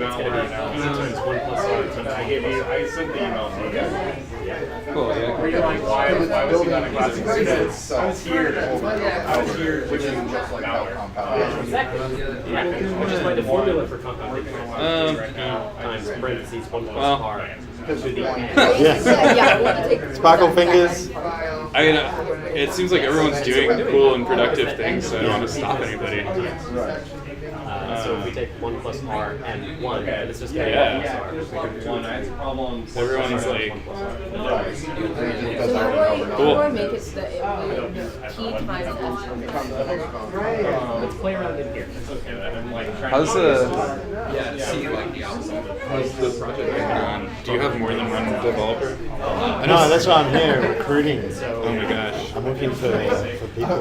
it's going to be times 1 plus r. I sent the email to you guys. Cool, yeah. Were you like, why was he not a classic student? I was here switching just like malware. Exactly. Which is why the formula for compound times parentheses 1 plus r. Sparkle fingers. It seems like everyone's doing cool and productive things, so I don't want to stop anybody. So if we take 1 plus r and 1, and it's just going to be 1 plus r. If we take 1, I have problems. Everyone's like, Cool. Or make it so that it would P times F. Let's play around in here. how's the project going? Do you have more than one developer? No, that's why I'm here recruiting. Oh my gosh. I'm looking for people.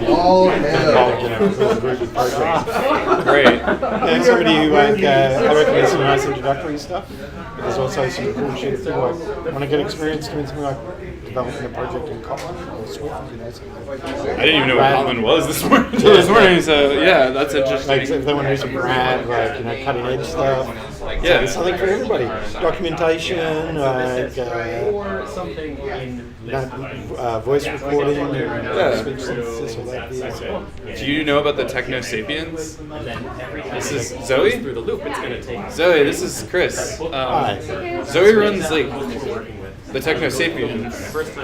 Oh, Involved in a group of projects. Great. And somebody who I recommend some nice introductory stuff. But there's also some cool shit if you want to get experience doing something like developing a project in Kotlin or Swift. I didn't even know what Kotlin was this morning. So yeah, that's interesting. Like if they want to do some rad, like cutting edge stuff. Yeah, so there's something for everybody. Documentation, Or something in voice recording, speech synthesis, all that. Do you know about the Techno Sapiens? This is goes Zoe. through the loop, it's going to take. Zoe, this is Chris. Hi. Zoe runs like the Techno Sapiens,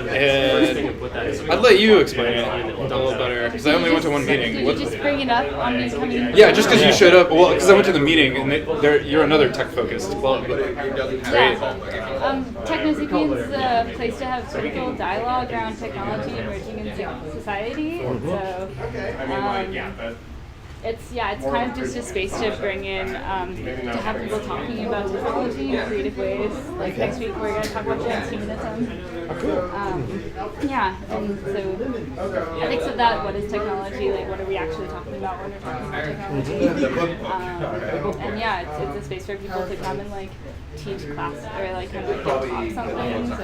and I'd let you explain it a little better because I only went to one meeting. Did you just bring it up on me coming? Yeah, just because you showed up. Well, because I went to the meeting, and you're another tech-focused club. Great. Technosapiens is a place to have critical dialogue around technology emerging in society. So, it's kind of just a space to bring in, to have people talking about technology in creative ways. Like next week we're going to talk about transhumanism. And so I think that what is technology? Like what are we actually talking about when we're talking about technology? It's a space for people to come and like teach class or like kind of like talk something. So.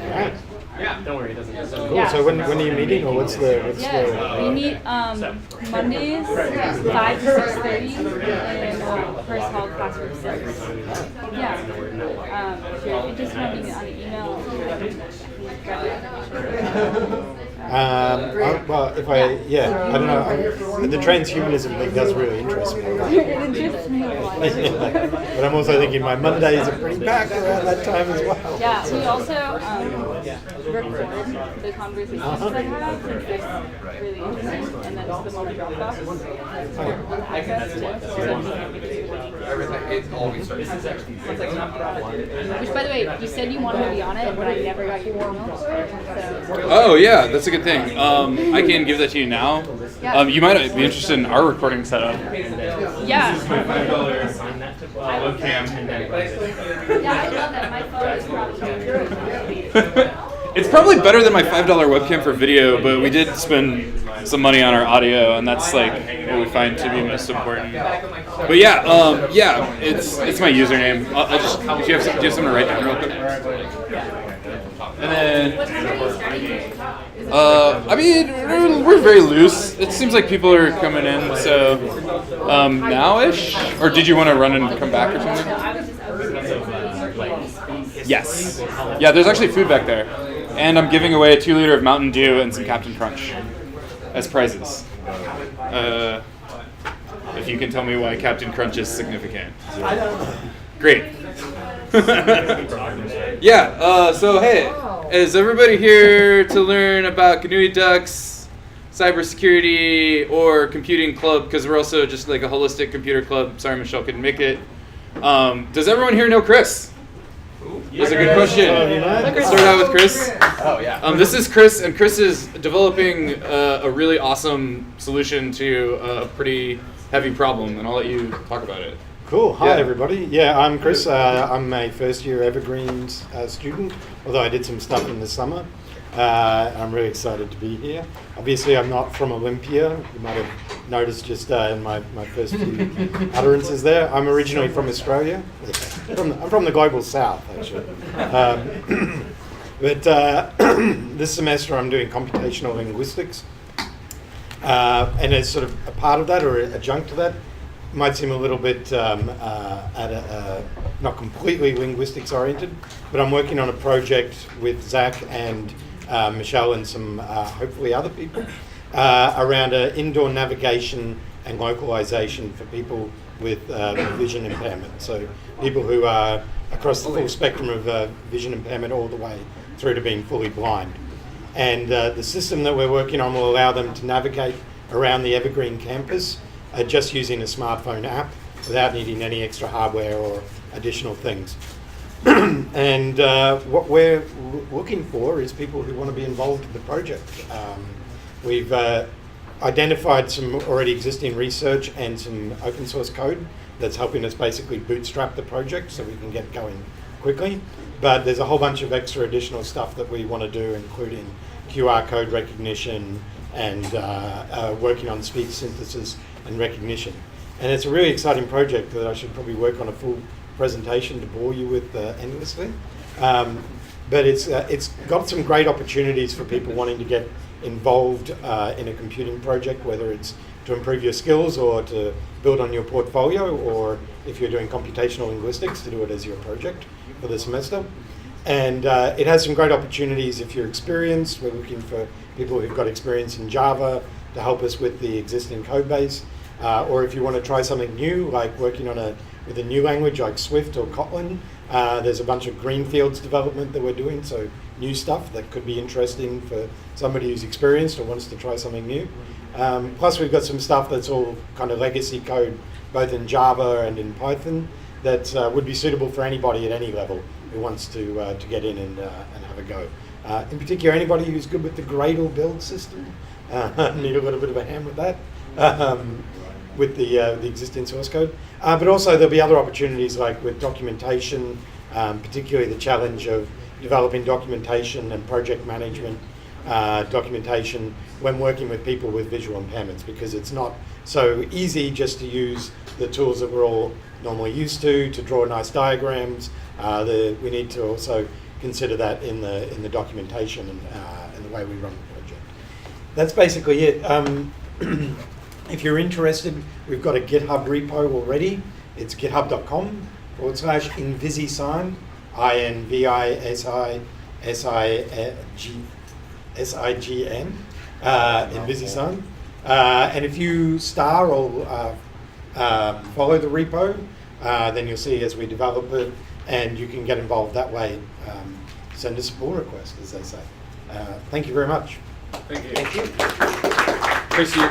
Yeah, don't worry, it doesn't. Cool. Yeah. So when are you meeting, or what's the? We meet Mondays 5 to 6:30 in First Hall Classroom 6. If you're interested in meeting on email, I don't know. The transhumanism thing does really interest me. It interests me a lot. But I'm also thinking my Mondays are pretty packed around that time as well. Yeah, we also record the conversations that I have, since it's really interesting, and then just the moment Dropbox access to which, by the way, you said you wanted to be on it, but I never got your email. So. Oh yeah, that's a good thing. I can give that to you now. You might be interested in our recording setup. Yeah. Webcam. Yeah, I love that. My phone is probably It's probably better than my $5 webcam for video, but we did spend some money on our audio, and that's like what we find to be most important. But it's my username. I'll just do you have something to write down real quick? And then, we're very loose. It seems like people are coming in, so now-ish? Or did you want to run and come back or something? Yes. Yeah, there's actually food back there. And I'm giving away a 2-liter of Mountain Dew and some Captain Crunch as prizes. If you can tell me why Captain Crunch is significant. Great. So hey, is everybody here to learn about GNU-e-Ducks, cybersecurity, or computing club? Because we're also just like a holistic computer club. Sorry, Michelle couldn't make it. Does everyone here know Chris? That's a good question. Let's start out with Chris. Oh, yeah. This is Chris, and Chris is developing a really awesome solution to a pretty heavy problem, and I'll let you talk about it. Cool. Hi, everybody. Yeah, I'm Chris. I'm a first-year Evergreens student, although I did some stuff in the summer. I'm really excited to be here. Obviously, I'm not from Olympia. You might have noticed just in my first few utterances there. I'm originally from Australia. I'm from the global south, actually. But this semester, I'm doing computational linguistics. And as sort of a part of that, or an adjunct to that, might seem a little bit not completely linguistics oriented, but I'm working on a project with Zach and Michelle and some hopefully other people around indoor navigation and localization for people with vision impairment. So people who are across the full spectrum of vision impairment all the way through to being fully blind. And the system that we're working on will allow them to navigate around the Evergreen campus just using a smartphone app without needing any extra hardware or additional things. And what we're looking for is people who want to be involved in the project. We've identified some already existing research and some open source code that's helping us basically bootstrap the project so we can get going quickly. But there's a whole bunch of extra additional stuff that we want to do, including QR code recognition and working on speech synthesis and recognition. And it's a really exciting project that I should probably work on a full presentation to bore you with endlessly. But it's got some great opportunities for people wanting to get involved in a computing project, whether it's to improve your skills or to build on your portfolio, or if you're doing computational linguistics, to do it as your project for the semester. And it has some great opportunities if you're experienced. We're looking for people who've got experience in Java to help us with the existing code base. Or if you want to try something new, like working on with a new language like Swift or Kotlin, there's a bunch of greenfields development that we're doing, so new stuff that could be interesting for somebody who's experienced or wants to try something new. Plus we've got some stuff that's all kind of legacy code, both in Java and in Python, that would be suitable for anybody at any level who wants to get in and have a go. In particular, anybody who's good with the Gradle build system, need a little bit of a hand with that. With the existing source code. But also there'll be other opportunities like with documentation, particularly the challenge of developing documentation and project management documentation when working with people with visual impairments, because it's not so easy just to use the tools that we're all normally used to draw nice diagrams. We need to also consider that in the documentation and the way we run the project. That's basically it. If you're interested, we've got a GitHub repo already. It's github.com/InvisiSign, INVISISIGN, InvisiSign. And if you star or follow the repo, then you'll see as we develop it, and you can get involved that way. Send us a pull request, as they say. Thank you very much. Thank you. Thank you. Chris, you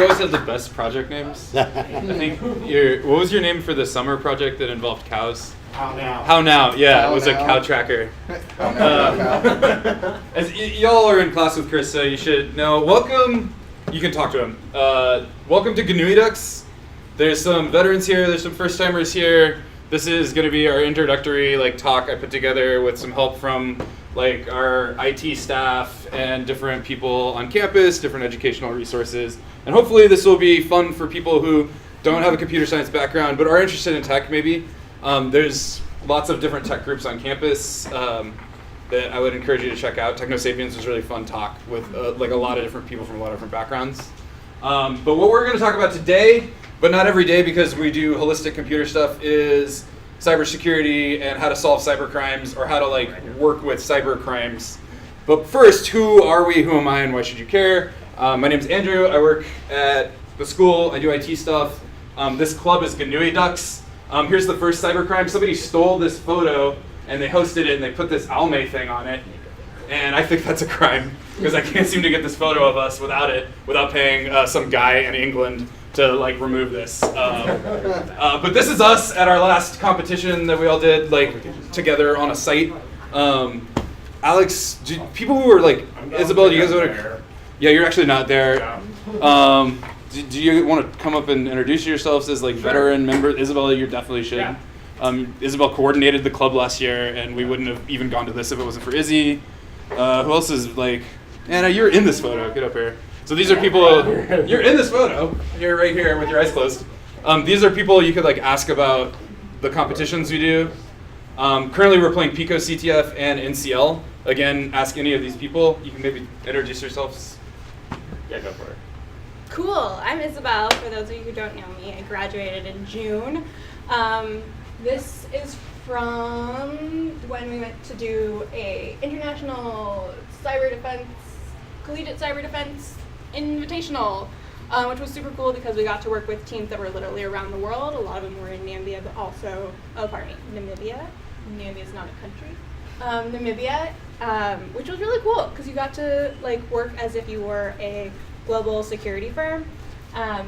always have the best project names. I think what was your name for the summer project that involved cows? How now? How now? Yeah, How it was a now? cow tracker. How now? As y'all are in class with Chris, so you should know. Welcome. You can talk to him. Welcome to GNU-e-Ducks. There's some veterans here. There's some first timers here. This is going to be our introductory talk I put together with some help from our IT staff and different people on campus, different educational resources. And hopefully this will be fun for people who don't have a computer science background but are interested in tech maybe. There's lots of different tech groups on campus that I would encourage you to check out. Technosapiens was a really fun talk with a lot of different people from a lot of different backgrounds. But what we're going to talk about today, but not every day because we do holistic computer stuff, is cybersecurity and how to solve cybercrimes, or how to work with cybercrimes. But first, who are we, who am I, and why should you care? My name's Andrew. I work at the school. I do IT stuff. This club is GNU-e-Ducks. Here's the first cybercrime. Somebody stole this photo and they hosted it and they put this Alme thing on it. And I think that's a crime because I can't seem to get this photo of us without paying some guy in England to remove this. But this is us at our last competition that we all did together on a site. Alex, people who were Isabel, do you guys want to? Yeah, you're actually not there. Do you want to come up and introduce yourselves as veteran members? Isabel, you definitely should. Yeah. Isabel coordinated the club last year, and we wouldn't have even gone to this if it wasn't for Izzy. Who else is Anna? You're in this photo. Get up here. So these are people. You're in this photo. You're right here with your eyes closed. These are people you could ask about the competitions we do. Currently, we're playing Pico CTF and NCL. Again, ask any of these people. You can maybe introduce yourselves. Yeah, go for it. Cool. I'm Isabel. For those of you who don't know me, I graduated in June. This is from when we went to do a international cyber defense, collegiate cyber defense invitational, which was super cool because we got to work with teams that were literally around the world. A lot of them were in Namibia, but also, Namibia. Namibia is not a country. Namibia, which was really cool because you got to like work as if you were a global security firm. That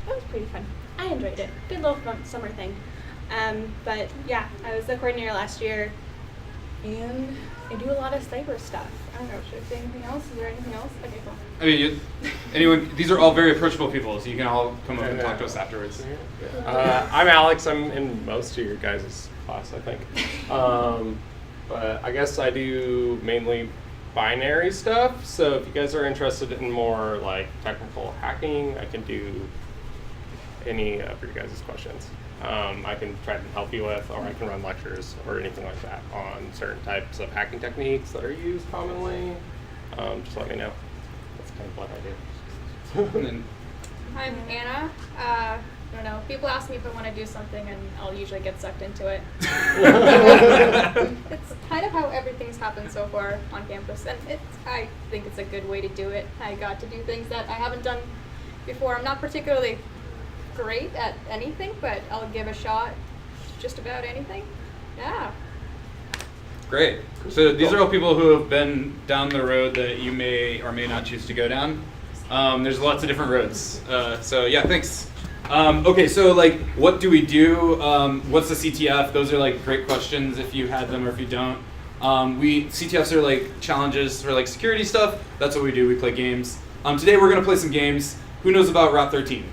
was pretty fun. I enjoyed it. Good little fun summer thing. But yeah, I was the coordinator last year, and I do a lot of cyber stuff. I don't know, should I say anything else? Is there anything else? Okay, cool. I mean, anyone? These are all very approachable people, so you can all come up and talk to us afterwards. I'm Alex. I'm in most of your guys' class, I think. But I guess I do mainly binary stuff. So if you guys are interested in more like technical hacking, I can do any of your guys' questions. I can try to help you with, or I can run lectures or anything like that on certain types of hacking techniques that are used commonly. Just let me know. That's kind of what I do. I'm Anna. I don't know. People ask me if I want to do something, and I'll usually get sucked into it. It's kind of how everything's happened so far on campus, and I think it's a good way to do it. I got to do things that I haven't done before. I'm not particularly great at anything, but I'll give a shot just about anything. Yeah. Great. So these are all people who have been down the road that you may or may not choose to go down. There's lots of different roads. So yeah, thanks. Okay, so like, what do we do? What's the CTF? Those are like great questions if you had them or if you don't. CTFs are like challenges for like security stuff. That's what we do. We play games. Today we're gonna play some games. Who knows about Route 13?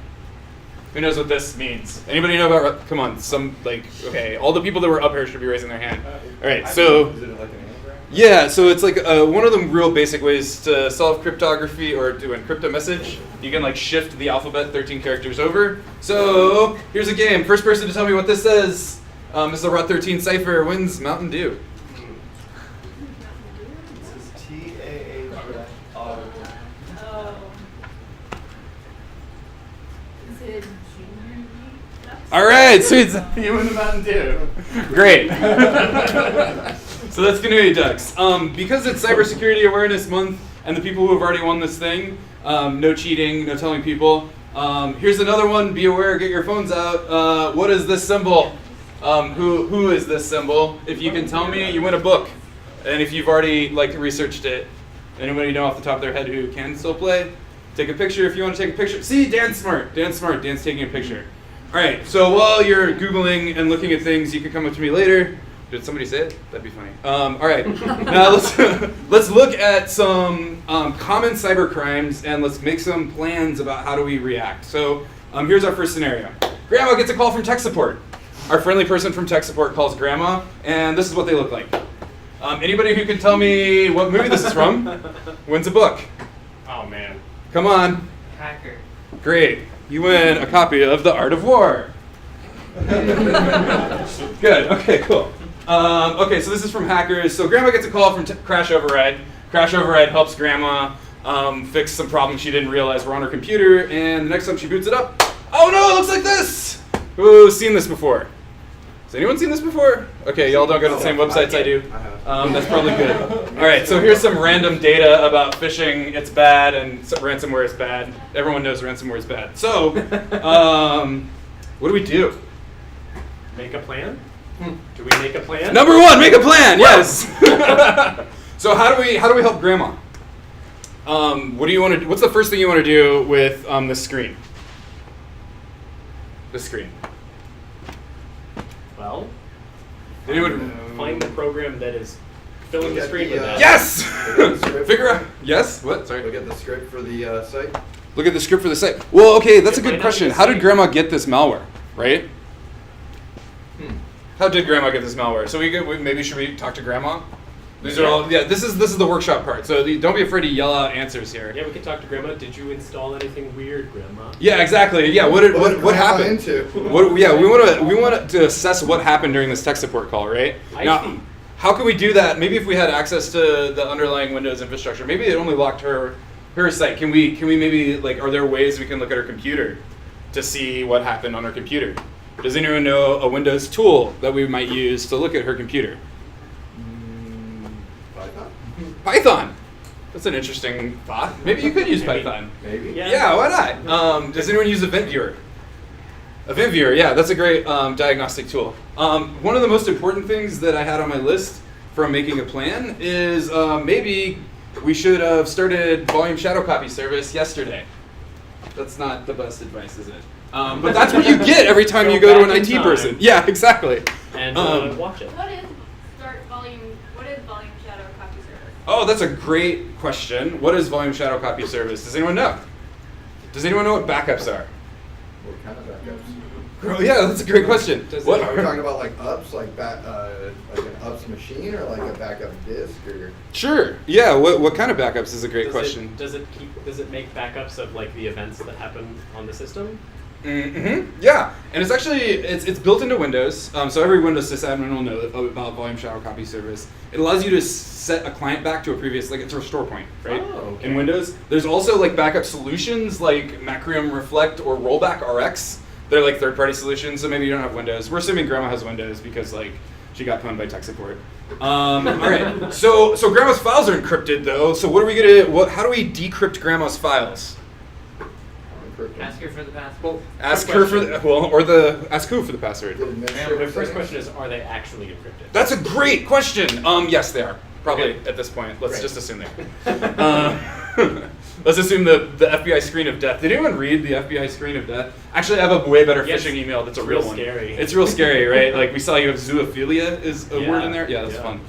Who knows what this means? Anybody know about? Come on, okay. All the people that were up here should be raising their hand. All right, so Is it like an anagram? yeah, so it's like one of the real basic ways to solve cryptography or to encrypt a message. You can like shift the alphabet 13 characters over. So here's a game. First person to tell me what this says. This is a Route 13 cipher. Wins Mountain Dew. This is TAA. Is it GNU-e-Ducks? All right, so it's you win the Mountain Dew. Great. So that's GNU-e-Ducks. Because it's Cybersecurity Awareness Month and the people who have already won this thing, no cheating, no telling people. Here's another one. Be aware, get your phones out. What is this symbol? Who is this symbol? If you can tell me, you win a book. And if you've already researched it, anybody know off the top of their head who can still play? Take a picture if you want to take a picture. See, Dan's smart. Dan's smart. Dan's taking a picture. All right, so while you're Googling and looking at things, you can come up to me later. Did somebody say it? That'd be funny. All right, now let's look at some common cyber crimes and let's make some plans about how do we react. So here's our first scenario. Grandma gets a call from tech support. Our friendly person from tech support calls Grandma, and this is what they look like. Anybody who can tell me what movie this is from wins a book. Oh man. Come on. Hacker. Great. You win a copy of The Art of War. Good. Okay, cool. Okay, so this is from Hackers. So Grandma gets a call from Crash Override. Crash Override helps Grandma fix some problems she didn't realize were on her computer, and the next time she boots it up, oh no, it looks like this! Who's seen this before? Has anyone seen this before? Okay, y'all don't go to the same websites I do. That's probably good. All right, so here's some random data about phishing. It's bad, and ransomware is bad. Everyone knows ransomware is bad. So, what do we do? Make a plan? Do we make a plan? Number one, make a plan. Yes. So how do we help Grandma? What do you want to? What's the first thing you want to do with this screen? This screen. Well, Anyone? find the program that is filling the screen with that. Yes. Figure Figure out. Yes. What? Sorry. Look at the script for the site. Look at the script for the site. Well, okay, that's a It might good not question. be the How did same. Grandma get this malware? Right? How did Grandma get this malware? So maybe should we talk to Grandma? These are all. Yeah. This is the workshop part. So don't be afraid to yell out answers here. Yeah, we could talk to Grandma. Did you install anything weird, Grandma? Yeah, exactly. Yeah, what Grandma happened? into? We want to assess what happened during this tech support call, right? I Now, see. how can we do that? Maybe if we had access to the underlying Windows infrastructure, maybe it only locked her her site. Can we maybe, like, are there ways we can look at her computer to see what happened on her computer? Does anyone know a Windows tool that we might use to look at her computer? Python? Python. That's an interesting thought. Maybe you could use Python. Maybe. Yeah, why not? Does anyone use Event Viewer? Event Viewer, yeah, that's a great diagnostic tool. One of the most important things that I had on my list from making a plan is maybe we should have started volume shadow copy service yesterday. That's not the best advice, is it? But that's what you get every time you go to an IT person. Yeah, exactly. And watch it. What is volume shadow copy service? Oh, that's a great question. What is volume shadow copy service? Does anyone know? Does anyone know what backups are? What kind of backups? Oh, yeah, that's a great question. What Are we talking about like ups, like like an ups machine, or like a backup disk, or? Sure. Yeah. What kind of backups is a great question. Does it make backups of like the events that happen on the system? Mm-hmm. Yeah, and it's actually it's built into Windows, so every Windows sysadmin will know about Volume Shadow Copy Service. It allows you to set a client back to a previous, like it's a restore point, right? Oh, okay. In Windows, there's also like backup solutions like Macrium Reflect or Rollback RX. They're like third-party solutions, so maybe you don't have Windows. We're assuming Grandma has Windows because like she got pwned by tech support. All right, so Grandma's files are encrypted though. So what are we gonna? How do we decrypt Grandma's files? Ask her for the password. Ask her for ask who for the password. My first question is, are they actually encrypted? That's a great question. Yes, they are. Probably at this point. Let's just assume they are. Let's assume the FBI screen of death. Did anyone read the FBI screen of death? Actually, I have a way better phishing email that's a real one. Scary. It's real scary, right? Like we saw you have zoophilia is a word in there. Yeah, that's fun.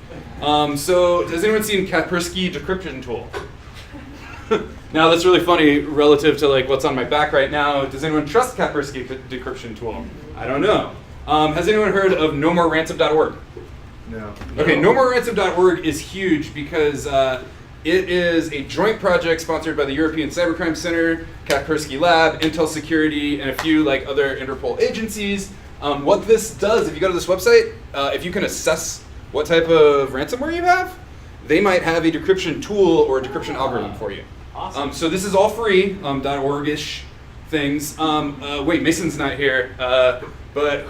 So has anyone seen Kaspersky decryption tool? Now that's really funny relative to like what's on my back right now. Does anyone trust Kaspersky decryption tool? I don't know. Has anyone heard of nomoreransom.org? No. Okay, nomoreransom.org is huge because it is a joint project sponsored by the European Cybercrime Center, Kaspersky Lab, Intel Security, and a few like other Interpol agencies. What this does, if you go to this website, if you can assess what type of ransomware you have, they might have a decryption tool or a decryption algorithm for you. Awesome. So this is all free, .org-ish things. Wait, Mason's not here, but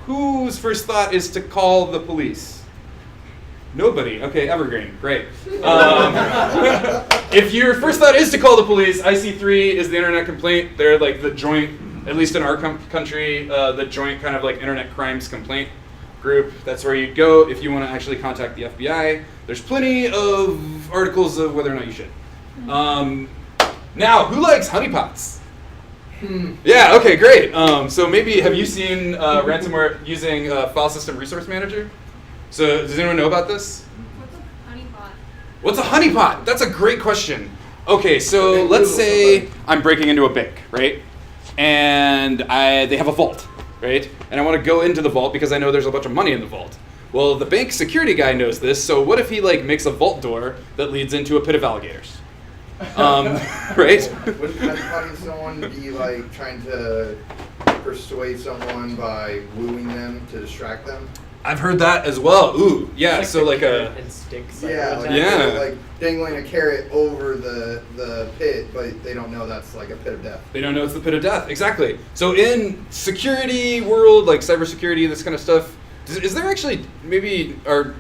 whose first thought is to call the police? Nobody. Okay, Evergreen, great. If your first thought is to call the police, IC3 is the internet complaint. They're like the joint, at least in our country, the joint kind of like internet crimes complaint group. That's where you go if you want to actually contact the FBI. There's plenty of articles of whether or not you should. Now, who likes honeypots? Yeah, okay, great. So maybe, have you seen ransomware using File System Resource Manager? So does anyone know about this? What's a honeypot? That's a great question. Okay, so let's say I'm breaking into a bank, right? And they have a vault, right? And I want to go into the vault because I know there's a bunch of money in the vault. Well, the bank security guy knows this, so what if he like makes a vault door that leads into a pit of alligators? Right? Wouldn't honeypotting someone be like trying to persuade someone by wooing them to distract them? I've heard that as well. Ooh, yeah. Like so like a and sticks. Like dangling a carrot over the pit, but they don't know that's like a pit of death. They don't know it's the pit of death. Exactly. So in security world, like cybersecurity, this kind of stuff, is there actually maybe or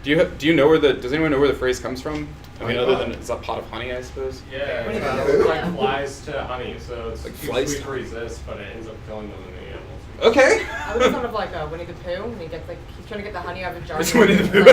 do you know where does anyone know where the phrase comes from? I mean, other than it's a pot of honey, I suppose. Yeah, it's like flies to honey, so it's like too flies sweet to resist, but it ends up killing them in the animals. Okay. I was kind of like Winnie the Pooh when he gets like he's trying to get the honey out of a jar. It's Winnie the Pooh.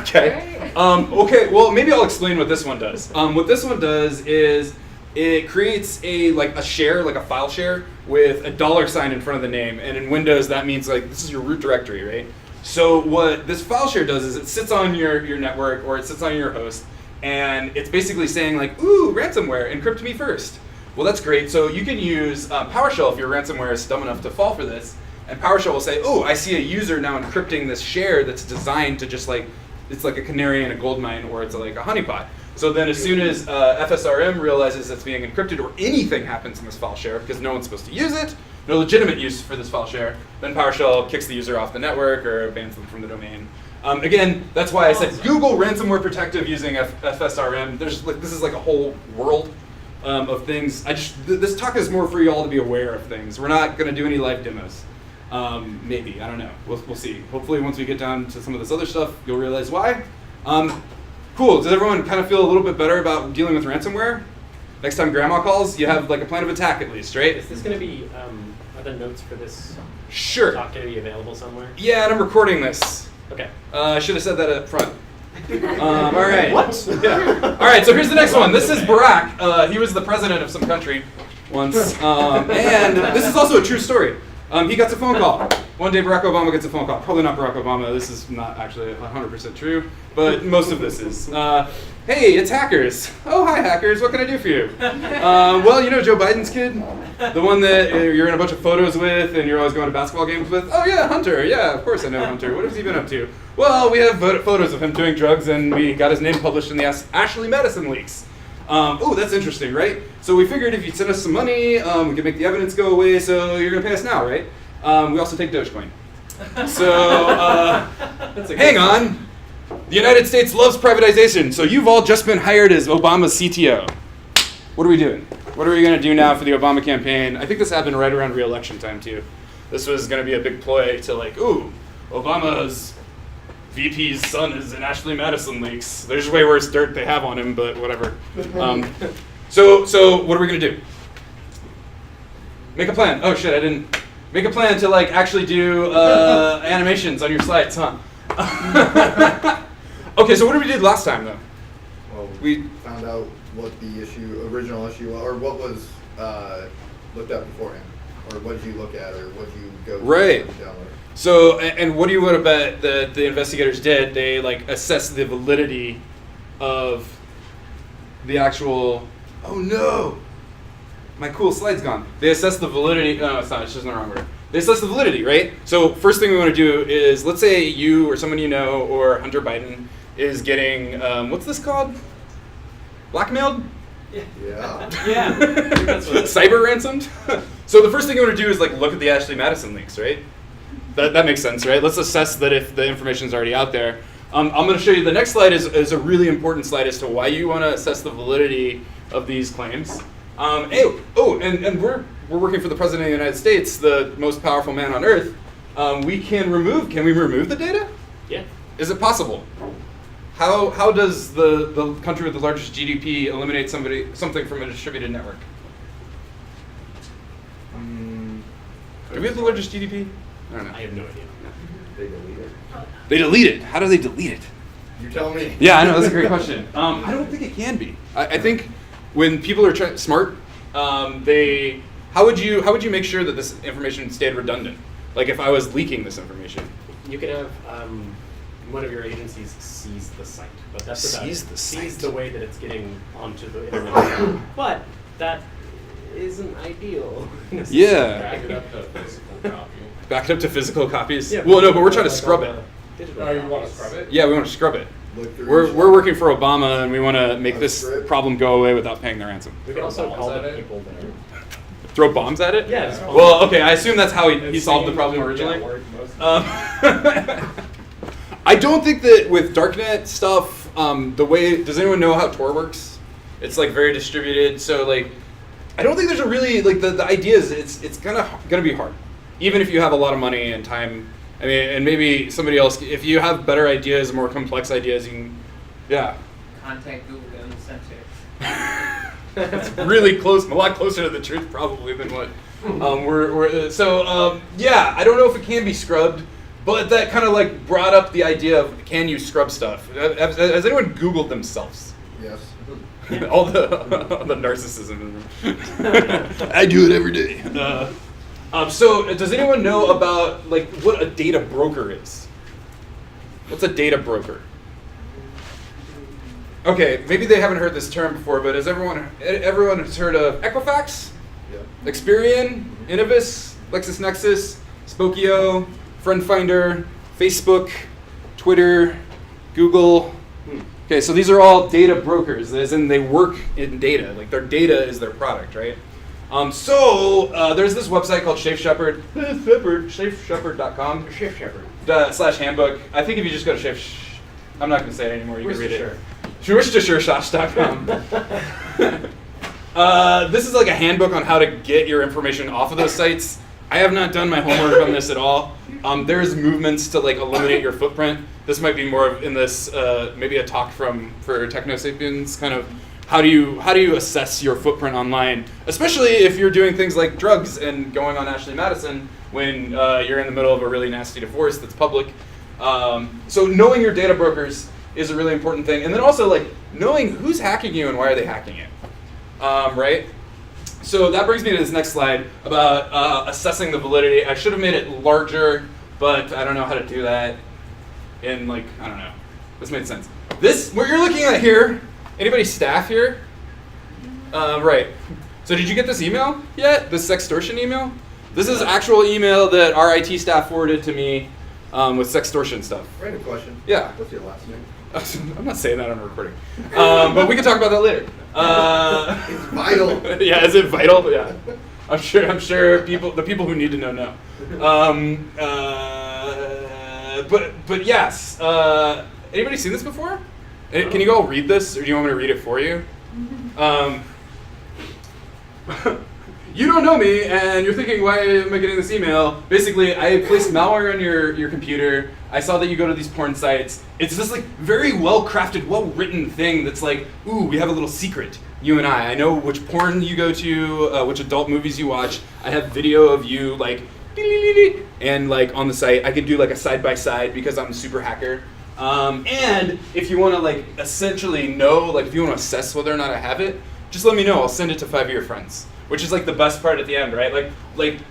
Okay. Okay. Well, maybe I'll explain what this one does. What this one does is it creates a share, like a file share, with a $sign in front of the name, and in Windows that means like this is your root directory, right? So what this file share does is it sits on your network or it sits on your host, and it's basically saying like, ooh, ransomware, encrypt me first. Well, that's great. So you can use PowerShell if your ransomware is dumb enough to fall for this, and PowerShell will say, oh, I see a user now encrypting this share that's designed to just like, it's like a canary in a gold mine or it's like a honeypot. So then as soon as FSRM realizes it's being encrypted or anything happens in this file share, because no one's supposed to use it, no legitimate use for this file share, then PowerShell kicks the user off the network or bans them from the domain. Again, that's why I said Google ransomware protective using FSRM. There's like, this is like a whole world of things. This talk is more for you all to be aware of things. We're not going to do any live demos. Maybe, I don't know. We'll see. Hopefully once we get down to some of this other stuff, you'll realize why. Cool, does everyone kind of feel a little bit better about dealing with ransomware? Next time grandma calls, you have like a plan of attack at least, right? Is this going to be, are the notes for this Sure. talk going to be available somewhere? Yeah, and I'm recording this. Okay. I should have said that up front. All right. What? Yeah. All right, so here's the next one. This is Barack. He was the president of some country once. And this is also a true story. He gets a phone call. One day Barack Obama gets a phone call. Probably not Barack Obama. This is not actually 100% true, but most of this is. Hey, it's hackers. Oh, hi, hackers. What can I do for you? Well, you know Joe Biden's kid? The one that you're in a bunch of photos with and you're always going to basketball games with? Oh, yeah, Hunter. Yeah, of course I know Hunter. What has he been up to? Well, we have photos of him doing drugs and we got his name published in the Ashley Madison leaks. Oh, that's interesting, right? So we figured if you'd send us some money, we could make the evidence go away, so you're going to pay us now, right? We also take Dogecoin. So, hang on. The United States loves privatization, so you've all just been hired as Obama's CTO. What are we doing? What are we going to do now for the Obama campaign? I think this happened right around re-election time, too. This was going to be a big ploy to like, ooh, Obama's VP's son is in Ashley Madison leaks. There's way worse dirt they have on him, but whatever. So what are we going to do? Make a plan. Oh, shit, I didn't. Make a plan to like actually do animations on your slides, huh? Okay, so what did we do last time, though? Well, we found out what the original issue, or what was looked at beforehand, or what did you look at, or what did you go right. to download. So, and what do you want to bet that the investigators did? They like assessed the validity of the actual. Oh no, my cool slide's gone. They assessed the validity. No, it's not. It's just in the wrong order. They assess the validity, right? So first thing we want to do is, let's say you or someone you know or Hunter Biden is getting, what's this called? Blackmailed? Yeah. Yeah. Cyber ransomed? So the first thing you want to do is like look at the Ashley Madison leaks, right? That makes sense, right? Let's assess that if the information is already out there. I'm going to show you the next slide is a really important slide as to why you want to assess the validity of these claims. And we're working for the President of the United States, the most powerful man on earth. Can we remove the data? Yeah. Is it possible? How does the country with the largest GDP eliminate something from a distributed network? Do we have the largest GDP? I don't know. I have no idea. They delete it. They delete it. How do they delete it? You tell me. Yeah, I know, that's a great question. I don't think it can be. I think when people are smart, how would you make sure that this information stayed redundant? Like if I was leaking this information. You could have one of your agencies seize the site, but that's about seize the way that it's getting onto the internet. But that isn't ideal. Yeah. Back it up to physical copy. Back it up to physical copies? Yeah, well, no, but we're trying to scrub it. Oh, you want to scrub it? Yeah, we want to scrub it. We're working for Obama, and we want to make this problem go away without paying the ransom. We can also call the people that are... Throw bombs at it? Yeah. Well, okay, I assume that's how he solved the problem originally. I don't think that with darknet stuff, does anyone know how Tor works? It's like very distributed, so like, I don't think there's a really, like the idea is it's gonna be hard. Even if you have a lot of money and time, I mean, and maybe somebody else, if you have better ideas, more complex ideas, you can, yeah. Contact Google and send it. That's really close, a lot closer to the truth probably than what yeah, I don't know if it can be scrubbed, but that kind of like brought up the idea of can you scrub stuff? Has anyone Googled themselves? Yes. all the narcissism. I do it every day. So does anyone know about like what a data broker is? What's a data broker? Okay, maybe they haven't heard this term before, but has everyone has heard of Equifax? Yeah. Experian, Innovis, LexisNexis, Spokio, FriendFinder, Facebook, Twitter, Google. Okay, so these are all data brokers, as in they work in data. Like their data is their product, right? There's this website called Shafe Shepherd, ShafeShepherd.com. /handbook. I think if you just go to I'm not going to say it anymore. You can read it. Worcestershire.com. This is like a handbook on how to get your information off of those sites. I have not done my homework on this at all. There's movements to like eliminate your footprint. This might be more of in this maybe a talk for Technosapiens, kind of how do you assess your footprint online, especially if you're doing things like drugs and going on Ashley Madison when you're in the middle of a really nasty divorce that's public. So knowing your data brokers is a really important thing, and then also like knowing who's hacking you and why are they hacking it, right? So that brings me to this next slide about assessing the validity. I should have made it larger, but I don't know how to do that. In like, I don't know. This made sense. This, what you're looking at here, anybody staff here? Right. So did you get this email yet? This sextortion email? This is actual email that our IT staff forwarded to me with sextortion stuff. Random question. Yeah. What's your last name? I'm not saying that on a recording. But we can talk about that later. It's vital. Yeah, is it vital? Yeah. I'm sure the people who need to know. But yes. Anybody seen this before? Can you all read this, or do you want me to read it for you? You don't know me, and you're thinking, why am I getting this email? Basically, I placed malware on your computer. I saw that you go to these porn sites. It's this like very well-crafted, well-written thing that's like, ooh, we have a little secret, you and I. I know which porn you go to, which adult movies you watch. I have video of you like, and like on the site. I can do like a side-by-side because I'm a super hacker. And if you want to like essentially know, like if you want to assess whether or not I have it, just let me know. I'll send it to 5 of your friends. Which is like the best part at the end, right? Like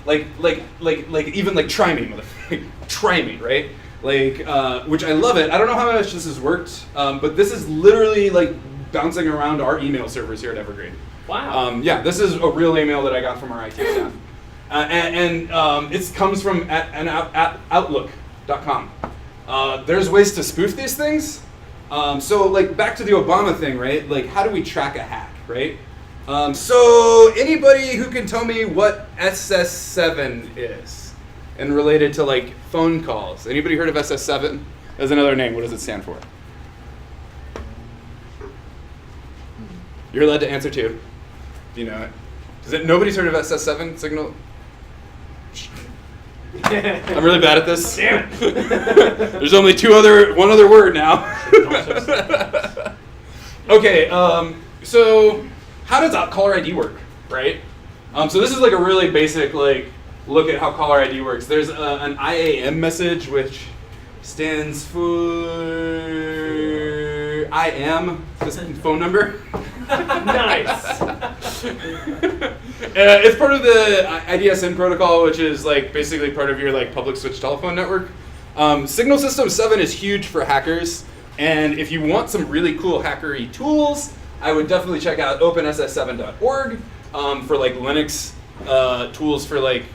even like try me, motherfucker. Try me, right? Like, which I love it. I don't know how much this has worked, but this is literally like bouncing around our email servers here at Evergreen. Wow. Yeah, this is a real email that I got from our IT staff, and it comes from Outlook.com. There's ways to spoof these things. So like back to the Obama thing, right? Like, how do we track a hack, right? So anybody who can tell me what SS7 is and related to like phone calls? Anybody heard of SS7? As another name, what does it stand for? You're allowed to answer too. Do you know it? Nobody's heard of SS7 signal? I'm really bad at this. Damn it. There's only one other word now. Okay, so how does caller ID work, right? So this is like a really basic like look at how caller ID works. There's an IAM message, which stands for I am this phone number. Nice. It's part of the IDSN protocol, which is like basically part of your like public switch telephone network. Signal System 7 is huge for hackers, and if you want some really cool hackery tools, I would definitely check out openss7.org for like Linux tools for like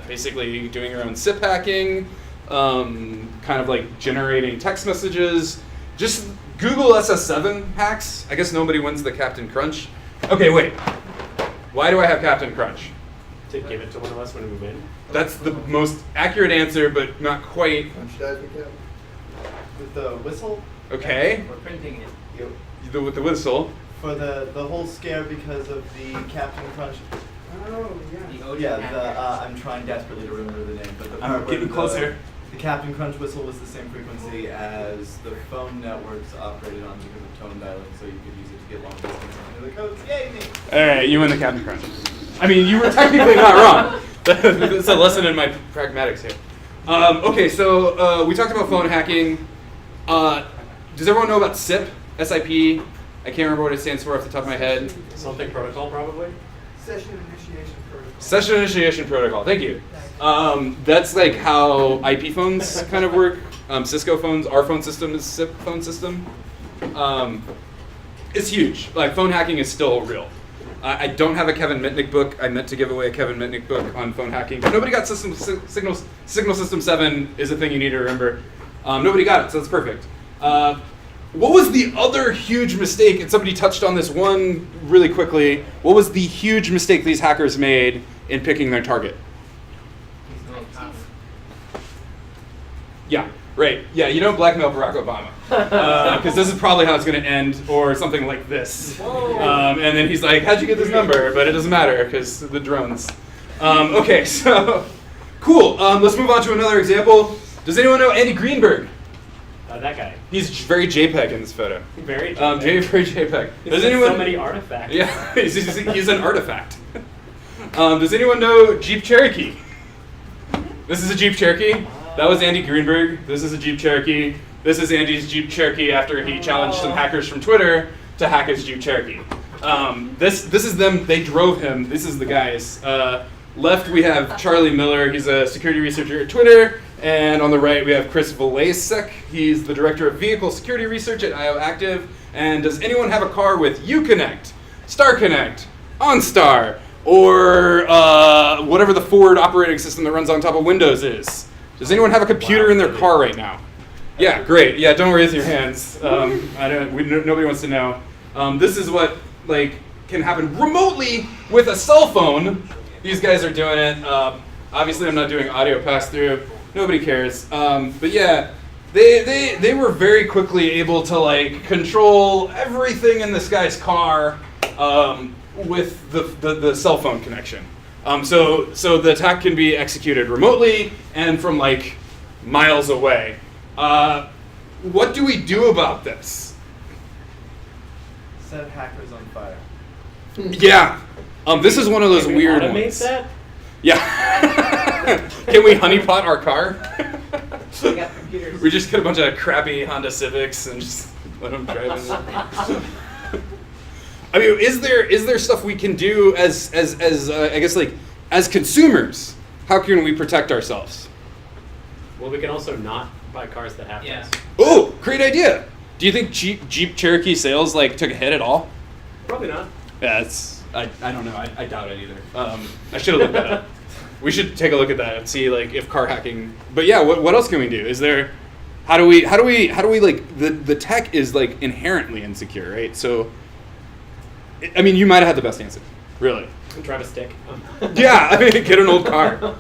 basically doing your own SIP hacking, kind of like generating text messages. Just Google SS7 hacks. I guess nobody wins the Captain Crunch. Okay, wait. Why do I have Captain Crunch? To give it to one of us when we win. That's the most accurate answer, but not quite. Crunch dies with Cap. With the whistle? Okay. We're printing it. With the whistle. For the whole scare because of the Captain Crunch. Oh, Yeah, I'm trying desperately to remember the name, but the Getting closer. The Captain Crunch whistle was the same frequency as the phone networks operated on because of tone dialing, so you could use it to get long distance into the codes. Yay me! All right, you win the Captain Crunch. I mean, you were technically not wrong. It's a lesson in my pragmatics here. Okay, so we talked about phone hacking. Does everyone know about SIP? SIP? I can't remember what it stands for off the top of my head. Something protocol, probably. Session initiation protocol. Session initiation protocol. Thank you. That's like how IP phones kind of work. Cisco phones, our phone system is SIP phone system. It's huge. Like phone hacking is still real. I don't have a Kevin Mitnick book. I meant to give away a Kevin Mitnick book on phone hacking, but nobody got Signal System 7 is a thing you need to remember. Nobody got it, so that's perfect. what was the other huge mistake? And somebody touched on this one really quickly. What was the huge mistake these hackers made in picking their target? Yeah, right. Yeah, you don't blackmail Barack Obama. Because this is probably how it's going to end, or something like this. And then he's like, how'd you get this number? But it doesn't matter, because the drones. Okay, so, cool. Let's move on to another example. Does anyone know Andy Greenberg? That guy. He's very JPEG in this photo. Very JPEG. Very JPEG. Does anyone? So many artifacts. Yeah, he's an artifact. Does anyone know Jeep Cherokee? This is a Jeep Cherokee. That was Andy Greenberg. This is a Jeep Cherokee. This is Andy's Jeep Cherokee after he challenged some hackers from Twitter to hack his Jeep Cherokee. This is them. They drove him. This is the guys. Left we have Charlie Miller. He's a security researcher at Twitter. And on the right we have Chris Velasek. He's the director of vehicle security research at IO Active. And does anyone have a car with Uconnect, StarConnect, OnStar, or whatever the Ford operating system that runs on top of Windows is? Does anyone have a computer in their car right now? Yeah, great. Yeah, don't raise your hands. Nobody wants to know. This is what can happen remotely with a cell phone. These guys are doing it. Obviously, I'm not doing audio pass-through. Nobody cares. But yeah, they were very quickly able to control everything in this guy's car with the cell phone connection. So the attack can be executed remotely and from miles away. What do we do about this? Set hackers on fire. Yeah. This is one of those weird automate ones. That? Yeah. Can we honeypot our car? We got computers. We just get a bunch of crappy Honda Civics and just let them drive in there. I mean, is there stuff we can do as I guess as consumers? How can we protect ourselves? Well, we can also not buy cars that have this. Oh, great idea. Do you think Jeep Cherokee sales took a hit at all? Probably not. Yeah, I don't know. I doubt it either. I should have looked that up. We should take a look at that and see if car hacking. But yeah, what else can we do? Is there? How do we the tech is inherently insecure, right? So, I mean, you might have had the best answer, really. Drive a stick. Yeah, I mean, get an old car.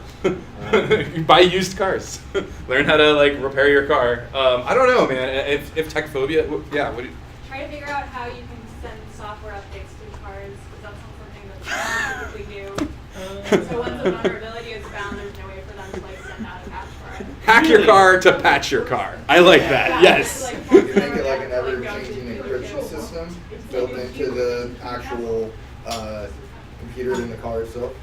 Buy used cars. Learn how to repair your car. I don't know, man. If tech phobia, yeah. What do you? Try to figure out how you can send software updates to cars, because that's not something that they typically do. So once a vulnerability is found, there's no way for them to send out a patch for it. Hack your car to patch your car. I like that. Yes. You can make it an ever-changing encryption system built into the actual computer in the car itself.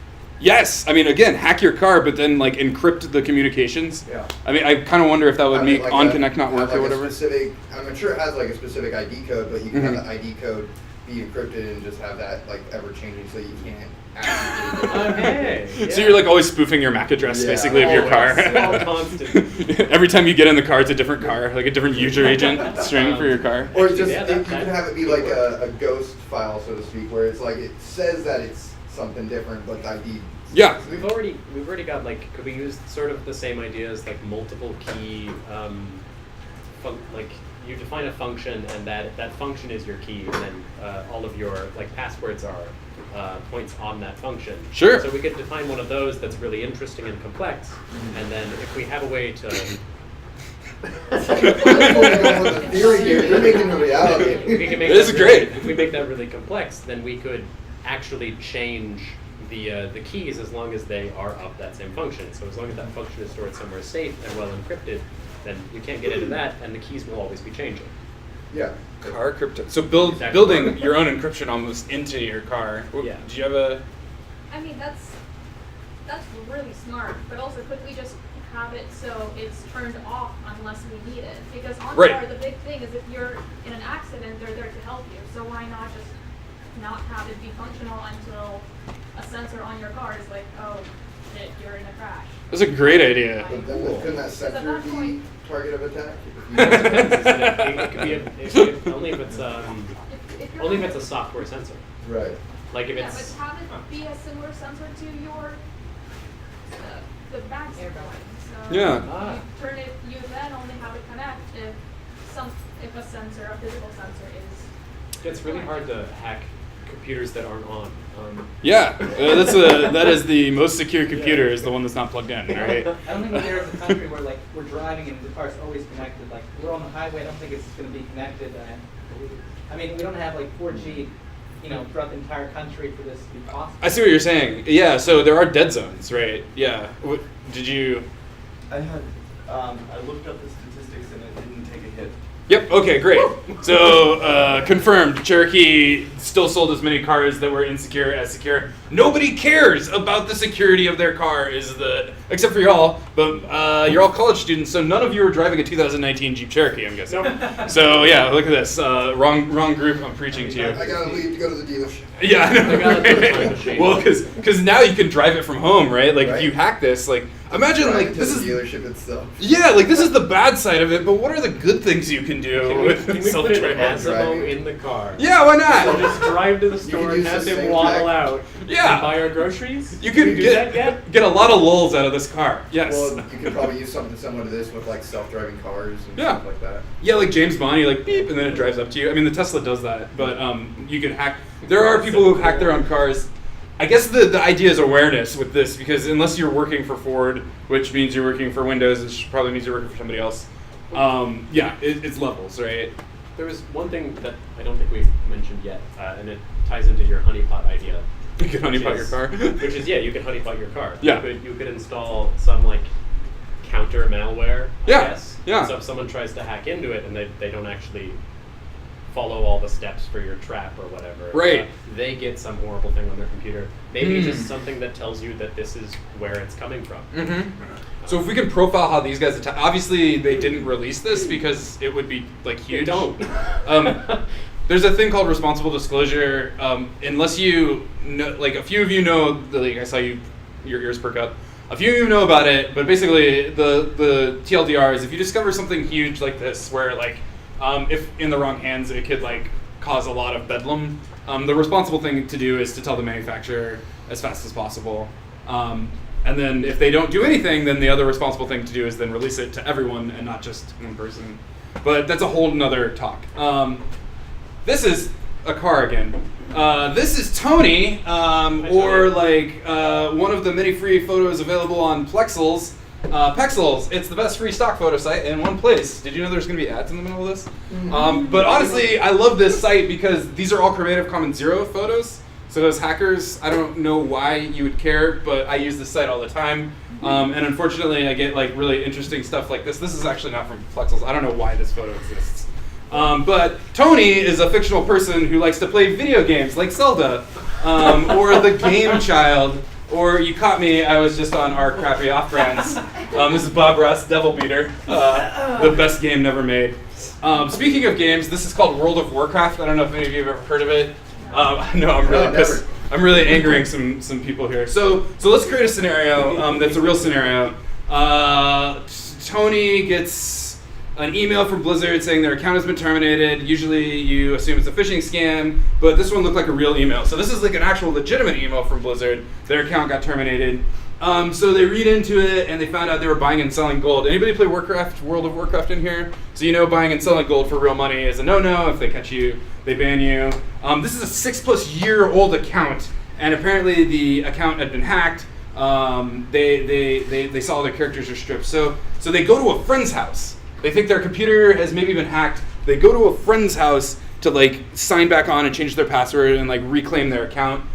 Yes, I mean, again, hack your car, but then encrypt the communications. Yeah. I mean, I kind of wonder if that would make OnConnect not work or whatever. I'm sure it has a specific ID code, but you can have the ID code be encrypted and just have that ever changing, so you can't actually. Okay. Yeah. So you're like always spoofing your MAC address basically of your car. Constant. Every time you get in the car, it's a different car, like a different user agent string for your car. Or just you can have it be like a ghost file, so to speak, where it's like it says that it's something different, but the ID. Yeah. We've already got like, could we use sort of the same ideas like multiple key, like you define a function and that function is your key, and then all of your like passwords are points on that function. Sure. So we could define one of those that's really interesting and complex, and then if we have a way to. You're making a reality. This is great. If we make that really complex, then we could actually change the keys as long as they are of that same function. So as long as that function is stored somewhere safe and well encrypted, then you can't get into that, and the keys will always be changing. Yeah. Car crypto. So building your own encryption almost into your car. Yeah. Do you have a? I mean, that's really smart, but also could we just have it so it's turned off unless we need it? Because on car, the big thing is if you're in an accident, they're there to help you. So why not just not have it be functional until a sensor on your car is like, oh shit, you're in a crash. That's a great idea. But then couldn't that sensor be target of attack? It could be only if it's only if it's a software sensor. Right. Like if it's. But have it be a similar sensor to your the back airplane. So Yeah. you turn it. You then only have it connect if a physical sensor is. It's really hard to hack computers that aren't on. Yeah, that is the most secure computer is the one that's not plugged in, right? I don't think there is a country where like we're driving and the car's always connected. Like we're on the highway, I don't think it's going to be connected. I mean, we don't have like 4G, throughout the entire country for this to be possible. I see what you're saying. Yeah, so there are dead zones, right? Yeah. Did you? I had, I looked up the statistics and it didn't take a hit. Yep, okay, great. So, confirmed, Cherokee still sold as many cars that were insecure as secure. Nobody cares about the security of their car, except for y'all, but you're all college students, so none of you are driving a 2019 Jeep Cherokee, I'm guessing. Nope. So, yeah, look at this. Wrong group I'm preaching to you. I gotta leave to go to the dealership. Yeah, I know. I gotta put a time machine. Well, because now you can drive it from home, right? Like, Right. if you hack this, like, imagine, Drive like, to this the is... dealership itself. Yeah, like, this is the bad side of it, but what are the good things you can do Can with we put an self-driving? Asimo in the car? Yeah, why So not? just drive to the can store and use have the him same waddle tech. out. Yeah. And buy our groceries? You Can could we do that yet? get a lot of lulls out of this car. Yes. Well, you could probably use something similar to this with like self-driving cars and Yeah. stuff like that. Yeah, like James Bond, you like beep, and then it drives up to you. I mean, the Tesla does that, but you can hack. There are people who've hacked their own cars. I guess the idea is awareness with this, because unless you're working for Ford, which means you're working for Windows, which probably means you're working for somebody else. Yeah, it's levels, right? There was one thing that I don't think we mentioned yet, and it ties into your honeypot idea. You can honeypot your is- car. Which is, yeah, you can honeypot your car. Yeah. You could install some, like, counter malware, Yeah, I guess. yeah. So if someone tries to hack into it and they don't actually follow all the steps for your trap or whatever, Right. They get some horrible thing on their computer. Maybe Hmm. just something that tells you that this is where it's coming from. Mm-hmm. So if we can profile how these guys attack, obviously they didn't release this because it would be like huge. You don't. There's a thing called responsible disclosure. Unless you know, like a few of you know, like I saw your ears perk up. A few of you know about it, but basically the TLDR is if you discover something huge like this, where like if in the wrong hands it could like cause a lot of bedlam. The responsible thing to do is to tell the manufacturer as fast as possible. And then if they don't do anything, then the other responsible thing to do is then release it to everyone and not just one person. But that's a whole nother talk. This is a car again. This is Tony, or like one of the many free photos available on Plexels. Pexels, it's the best free stock photo site in one place. Did you know there's going to be ads in the middle of this? But honestly, I love this site because these are all Creative Commons Zero photos. So as hackers, I don't know why you would care, but I use this site all the time. And unfortunately, I get like really interesting stuff like this. This is actually not from Plexels. I don't know why this photo exists. But Tony is a fictional person who likes to play video games like Zelda, or the Game Child, or You Caught Me, I was just on our crappy off-brands. This is Bob Ross, Devil Beater, the best game never made. Speaking of games, this is called World of Warcraft. I don't know if any of you have ever heard of it. No, I'm really pissed. I'm really angering some people here. So let's create a scenario that's a real scenario. Tony gets an email from Blizzard saying their account has been terminated. Usually you assume it's a phishing scam, but this one looked like a real email. So this is like an actual legitimate email from Blizzard. Their account got terminated. So they read into it and they found out they were buying and selling gold. Anybody play World of Warcraft in here? So you know buying and selling gold for real money is a no-no. If they catch you, they ban you. This is a 6+ year old account, and apparently the account had been hacked. They saw their characters are stripped. So they go to a friend's house. They think their computer has maybe been hacked. They go to a friend's house to like sign back on and change their password and like reclaim their account.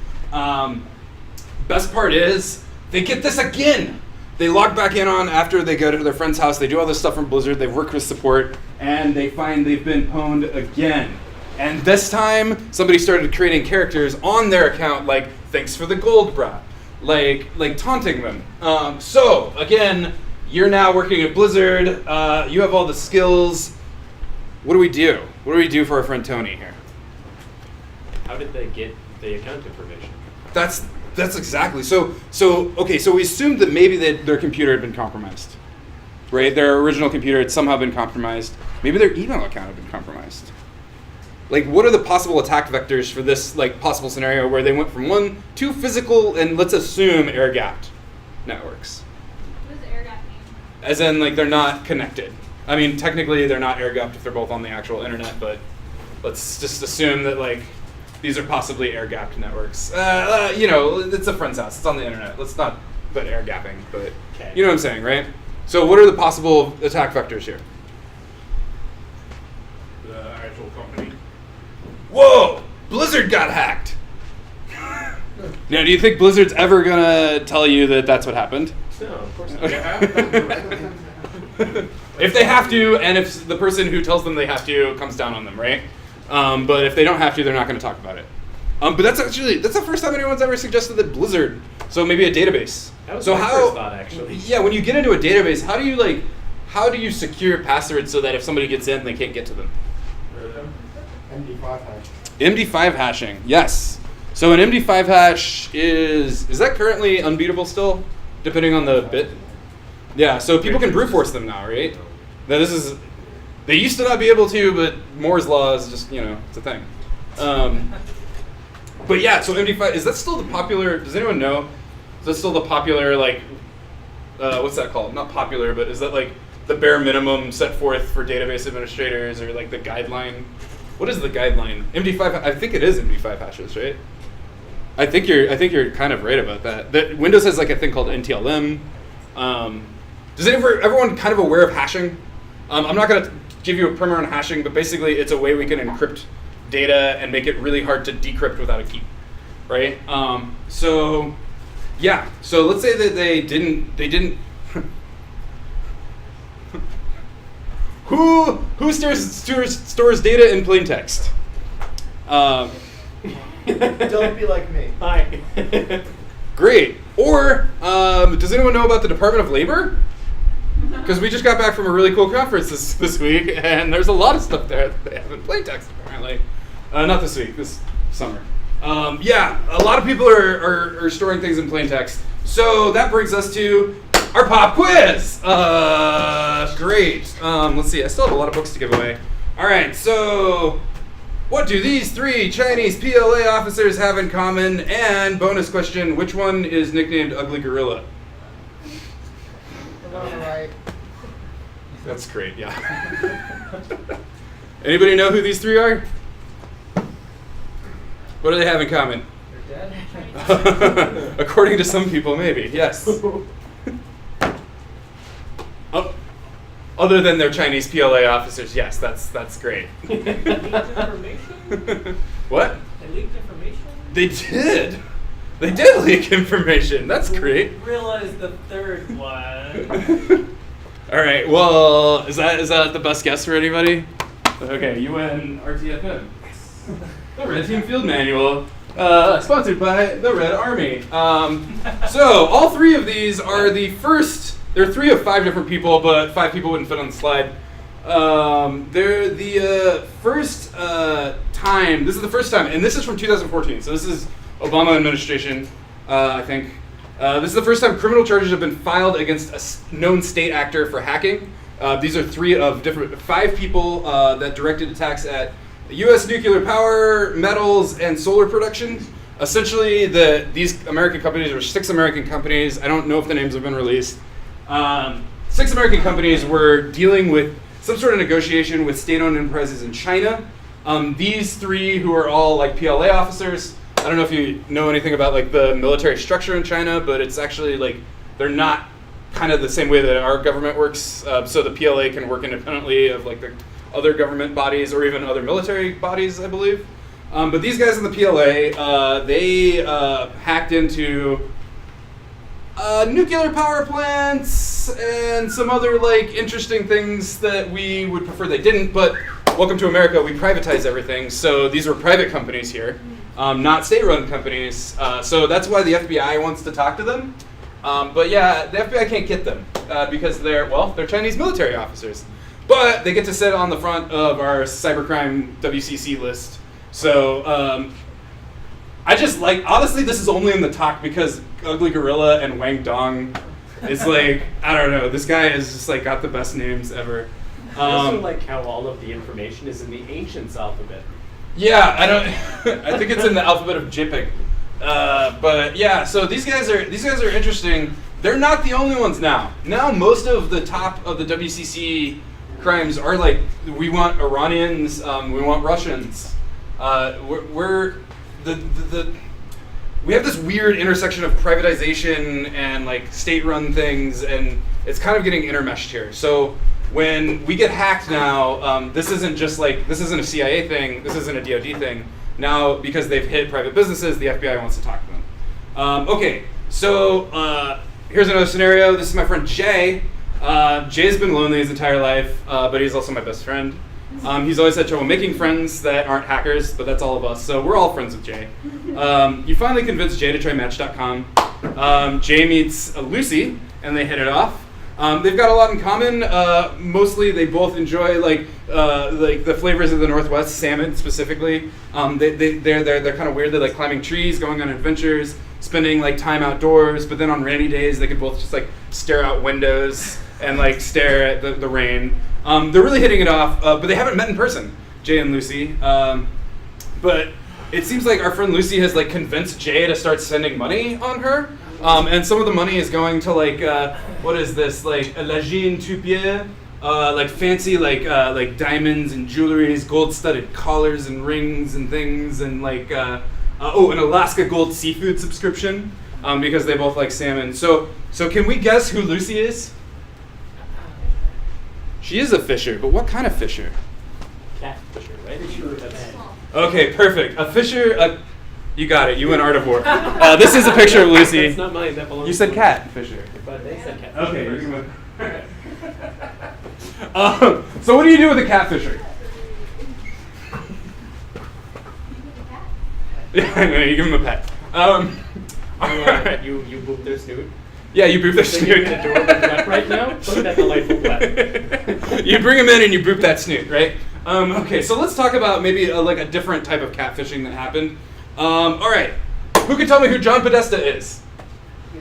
Best part is they get this again. They log back in on after they go to their friend's house. They do all this stuff from Blizzard. They've worked with support, and they find they've been pwned again. And this time, somebody started creating characters on their account, like "Thanks for the gold, brah," like taunting them. So again, you're now working at Blizzard. You have all the skills. What do we do? What do we do for our friend Tony here? How did they get the account information? That's exactly. So we assumed that maybe their computer had been compromised, right? Their original computer had somehow been compromised. Maybe their email account had been compromised. Like, what are the possible attack vectors for this like possible scenario where they went from one to physical and let's assume air-gapped networks? What does air gap mean? As in, like, they're not connected. I mean, technically they're not air-gapped if they're both on the actual internet, but let's just assume that like these are possibly air-gapped networks. You know, it's a friend's house. It's on the internet. Let's not put air-gapping, but you know what I'm saying, right? So what are the possible attack vectors here? The actual company. Whoa! Blizzard got hacked! Now, do you think Blizzard's ever gonna tell you that that's what happened? No, of course not. If they have to, and if the person who tells them they have to comes down on them, right? But if they don't have to, they're not going to talk about it. But that's the first time anyone's ever suggested that Blizzard. So maybe a database. That was so my first thought, actually. Yeah, when you get into a database, how do you secure passwords so that if somebody gets in, they can't get to them? MD5 hash. MD5 hashing, yes. So an MD5 hash is that currently unbeatable still, depending on the bit? Yeah, so people can brute force them now, right? Now they used to not be able to, but Moore's law is just, it's a thing. But yeah, so MD5, is that still the popular, does anyone know? Is that still the popular, like, what's that called? Not popular, but is that like the bare minimum set forth for database administrators, or like the guideline? What is the guideline? MD5, I think it is MD5 hashes, right? I think you're kind of right about that. That Windows has like a thing called NTLM. Is everyone kind of aware of hashing? I'm not going to give you a primer on hashing, but basically it's a way we can encrypt data and make it really hard to decrypt without a key, right? So let's say that they didn't. Who stores data in plain text? Don't be like me. Hi. Great. Or does anyone know about the Department of Labor? Because we just got back from a really cool conference this week, and there's a lot of stuff there that they have in plain text, apparently. Not this week, this summer. Yeah, a lot of people are storing things in plain text. So that brings us to our pop quiz. Great. Let's see, I still have a lot of books to give away. All right, so what do these 3 Chinese PLA officers have in common? And bonus question, which one is nicknamed Ugly Gorilla? Right. That's great, yeah. Anybody know who these 3 are? What do they have in common? They're dead. According to some people, maybe, yes. Oh, other than their Chinese PLA officers, yes, that's great. Leaked information? What? They leaked information? They did. They did leak information. That's great. Realize the third one. All right. Well, is that the best guess for anybody? Okay, you win RTFM. The Red Team Field Manual, sponsored by the Red Army. So all 3 of these are the first. There are 3 of 5 different people, but 5 people wouldn't fit on the slide. They're the first time. This is the first time, and this is from 2014. So this is Obama administration, I think. This is the first time criminal charges have been filed against a known state actor for hacking. These are 5 people that directed attacks at U.S. nuclear power, metals, and solar production. Essentially, these American companies, or 6 American companies, I don't know if the names have been released. 6 American companies were dealing with some sort of negotiation with state-owned enterprises in China. These 3, who are all like PLA officers, I don't know if you know anything about like the military structure in China, but it's actually like they're not kind of the same way that our government works. So the PLA can work independently of like the other government bodies or even other military bodies, I believe. But these guys in the PLA, they hacked into nuclear power plants and some other like interesting things that we would prefer they didn't. But welcome to America, we privatize everything. So these were private companies here. Not state-run companies, so that's why the FBI wants to talk to them. But yeah, the FBI can't get them because they're Chinese military officers. But they get to sit on the front of our Cybercrime WCC list. So I just honestly, this is only in the talk because Ugly Gorilla and Wang Dong is like, I don't know, this guy is just like got the best names ever. I also like how all of the information is in the ancients alphabet. Yeah, I think it's in the alphabet of Jipping. But yeah, so these guys are interesting. They're not the only ones now. Now most of the top of the WCC crimes are like, we want Iranians, we want Russians. We have this weird intersection of privatization and like state-run things, and it's kind of getting intermeshed here. So when we get hacked now, this isn't a CIA thing, this isn't a DoD thing. Now, because they've hit private businesses, the FBI wants to talk to them. Okay, so here's another scenario. This is my friend Jay. Jay's been lonely his entire life, but he's also my best friend. He's always had trouble making friends that aren't hackers, but that's all of us, so we're all friends with Jay. You finally convinced Jay to try Match.com. Jay meets Lucy, and they hit it off. They've got a lot in common. Mostly, they both enjoy like the flavors of the Northwest, salmon specifically. They're kind of weird. They like climbing trees, going on adventures, spending like time outdoors. But then on rainy days, they could both just like stare out windows and like stare at the rain. They're really hitting it off, but they haven't met in person, Jay and Lucy. But it seems like our friend Lucy has like convinced Jay to start sending money on her. And some of the money is going to like, what is this, like a Lagine Tupier, like fancy like diamonds and jewelries, gold-studded collars and rings and things, and like, an Alaska Gold seafood subscription, because they both like salmon. So can we guess who Lucy is? She is a fisher, but what kind of fisher? Cat fisher, right? Okay, perfect. A fisher, you got it. You went Art of War. This is a picture of Lucy. That's not mine. That belongs. You said cat fisher. But they said cat. Okay. So what do you do with a cat fisher? You give him a pet. Alright. You boop their snoot. Yeah, you boop their snoot. An adorable pet right now. Look at that delightful pet. You bring him in and you boop that snoot, right? Okay, so let's talk about maybe a different type of catfishing that happened. All right, who can tell me who John Podesta is?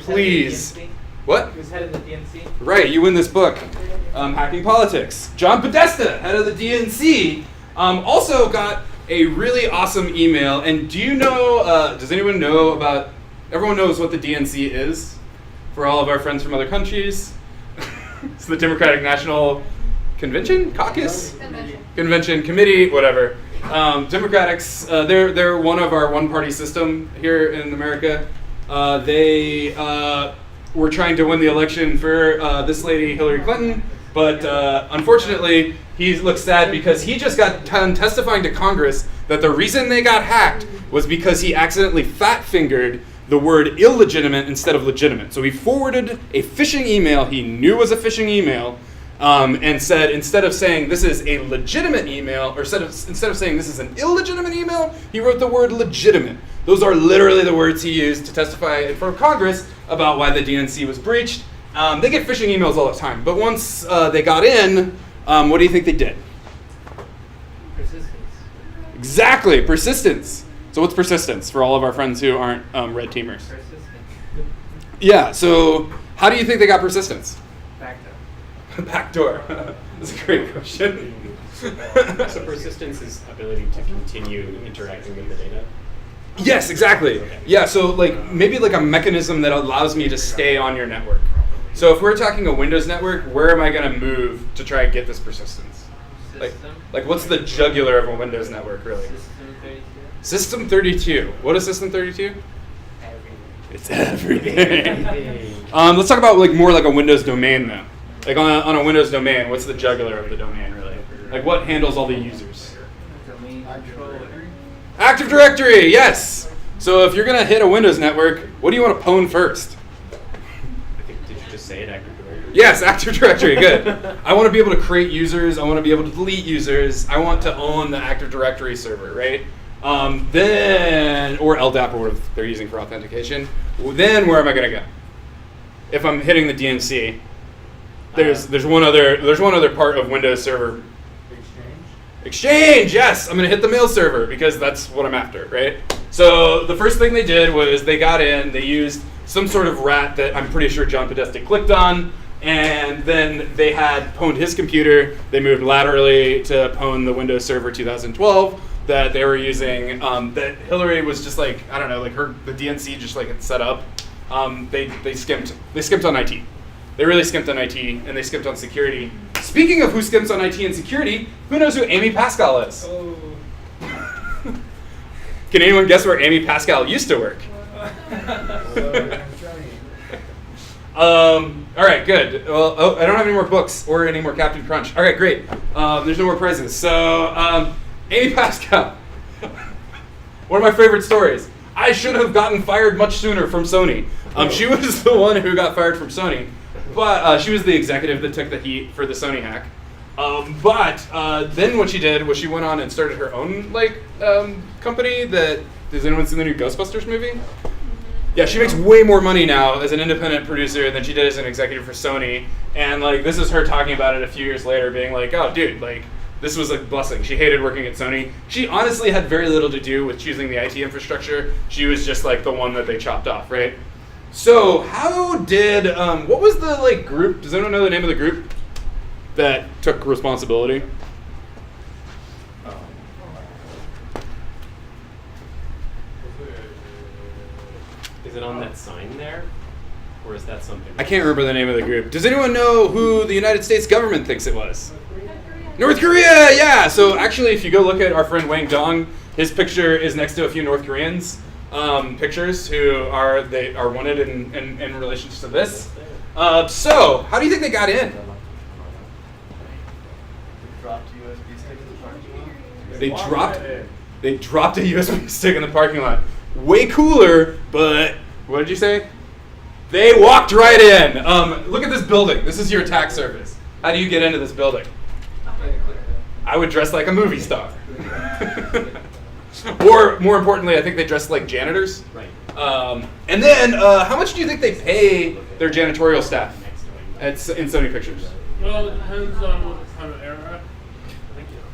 Please. What? Who's head of the DNC? Right, you win this book, Hacking Politics. John Podesta, head of the DNC, also got a really awesome email. And do you know, does anyone know about, everyone knows what the DNC is? For all of our friends from other countries. It's the Democratic National Convention? Caucus? Convention, committee, whatever. Democrats, they're one of our one-party system here in America. They were trying to win the election for this lady, Hillary Clinton, but unfortunately, he looks sad because he just got done testifying to Congress that the reason they got hacked was because he accidentally fat-fingered the word illegitimate instead of legitimate. So he forwarded a phishing email he knew was a phishing email, and said instead of saying this is a legitimate email, or instead of saying this is an illegitimate email, he wrote the word legitimate. Those are literally the words he used to testify in front of Congress about why the DNC was breached. They get phishing emails all the time, but once they got in, what do you think they did? Persistence. Exactly, persistence. So what's persistence for all of our friends who aren't red teamers? Persistence. Yeah, so how do you think they got persistence? Backdoor. Backdoor. That's a great question. So persistence is ability to continue interacting with the data? Yes, exactly. Okay. Yeah, so like maybe like a mechanism that allows me to stay on your network. So if we're talking a Windows network, where am I going to move to try and get this persistence? Like what's the jugular of a Windows network, really? System 32. What is System 32? Everything. It's everything. Let's talk about like more like a Windows domain though. Like on a Windows domain, what's the jugular of the domain really? Like what handles all the users? Domain controller. Active Directory, yes. So if you're gonna hit a Windows network, what do you want to pwn first? I think, did you just say it, Active Directory? Yes, Active Directory, good. I want to be able to create users. I want to be able to delete users. I want to own the Active Directory server, right? Then, or LDAP or whatever they're using for authentication. Then where am I gonna go? If I'm hitting the DNC, there's one other part of Windows Server. Exchange, yes, I'm gonna hit the mail server because that's what I'm after, right? So the first thing they did was they got in, they used some sort of rat that I'm pretty sure John Podesta clicked on, and then they had pwned his computer. They moved laterally to pwn the Windows Server 2012 that they were using. That Hillary was just like, I don't know, like the DNC just like had set up. They skimped on IT. They really skimped on IT, and they skimped on security. Speaking of who skimps on IT and security, who knows who Amy Pascal is? Oh. Can anyone guess where Amy Pascal used to work? All right, good. Well, I don't have any more books or any more Captain Crunch. All right, great. There's no more prizes. So, Amy Pascal, one of my favorite stories. I should have gotten fired much sooner from Sony. She was the one who got fired from Sony, but she was the executive that took the heat for the Sony hack. But then what she did was she went on and started her own company that, has anyone seen the new Ghostbusters movie? Yeah, she makes way more money now as an independent producer than she did as an executive for Sony. And this is her talking about it a few years later, being like, oh dude, this was a blessing. She hated working at Sony. She honestly had very little to do with choosing the IT infrastructure. She was just the one that they chopped off, right? So how did, what was the group, does anyone know the name of the group that took responsibility? Is it on that sign there? Or is that something? I can't remember the name of the group. Does anyone know who the United States government thinks it was? North Korea, yeah! So actually, if you go look at our friend Wang Dong, his picture is next to a few North Koreans pictures who are wanted in relation to this. So, how do you think they got in? They dropped a USB stick in the parking lot. Way cooler, but what did you say? They walked right in. Look at this building. This is your attack surface. How do you get into this building? I would dress like a movie star. Or more importantly, I think they dress like janitors. Right. And then, how much do you think they pay their janitorial staff in Sony Pictures? Well, it depends on what kind of era.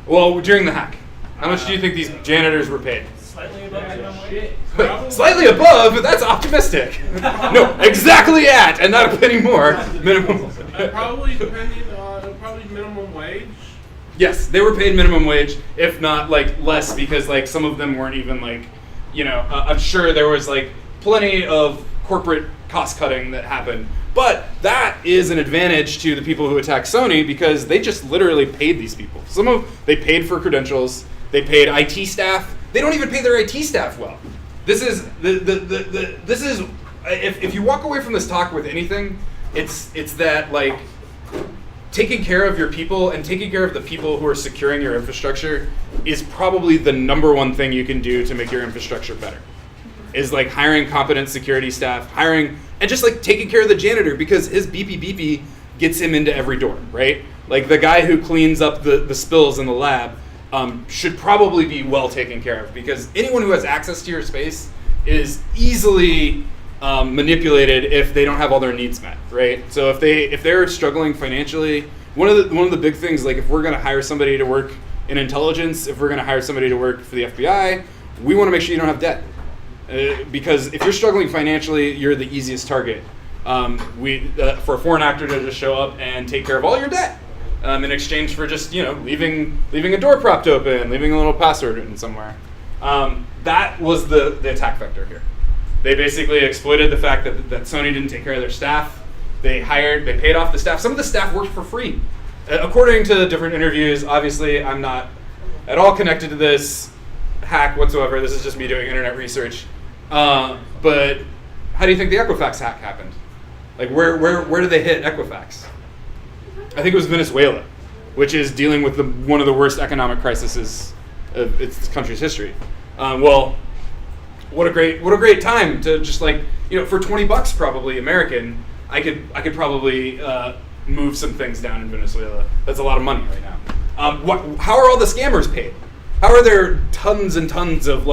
Well, during the hack, how much do you think these janitors were paid? Slightly above minimum wage. Slightly above? That's optimistic. No, exactly at, and not a penny more. Minimum. Probably minimum wage. Yes, they were paid minimum wage, if not less, because some of them weren't even I'm sure there was plenty of corporate cost cutting that happened. But that is an advantage to the people who attack Sony because they just literally paid these people. They paid for credentials, they paid IT staff. They don't even pay their IT staff well. This is if you walk away from this talk with anything, it's that taking care of your people and taking care of the people who are securing your infrastructure is probably the number one thing you can do to make your infrastructure better. Is hiring competent security staff, and just taking care of the janitor because his beepy gets him into every door, right? The guy who cleans up the spills in the lab should probably be well taken care of because anyone who has access to your space is easily manipulated if they don't have all their needs met, right? So if they're struggling financially, one of the big things, if we're going to hire somebody to work in intelligence, if we're going to hire somebody to work for the FBI, we want to make sure you don't have debt. Because if you're struggling financially, you're the easiest target. For a foreign actor to just show up and take care of all your debt in exchange for just leaving a door propped open, leaving a little password written somewhere. That was the attack vector here. They basically exploited the fact that Sony didn't take care of their staff. They paid off the staff. Some of the staff worked for free. According to different interviews, obviously I'm not at all connected to this hack whatsoever. This is just me doing internet research. But how do you think the Equifax hack happened? Where did they hit Equifax? I think it was Venezuela, which is dealing with one of the worst economic crises of its country's history. Well, what a great time to just for $20 probably American, I could probably move some things down in Venezuela. That's a lot of money right now. How are all the scammers paid? How are there tons and tons of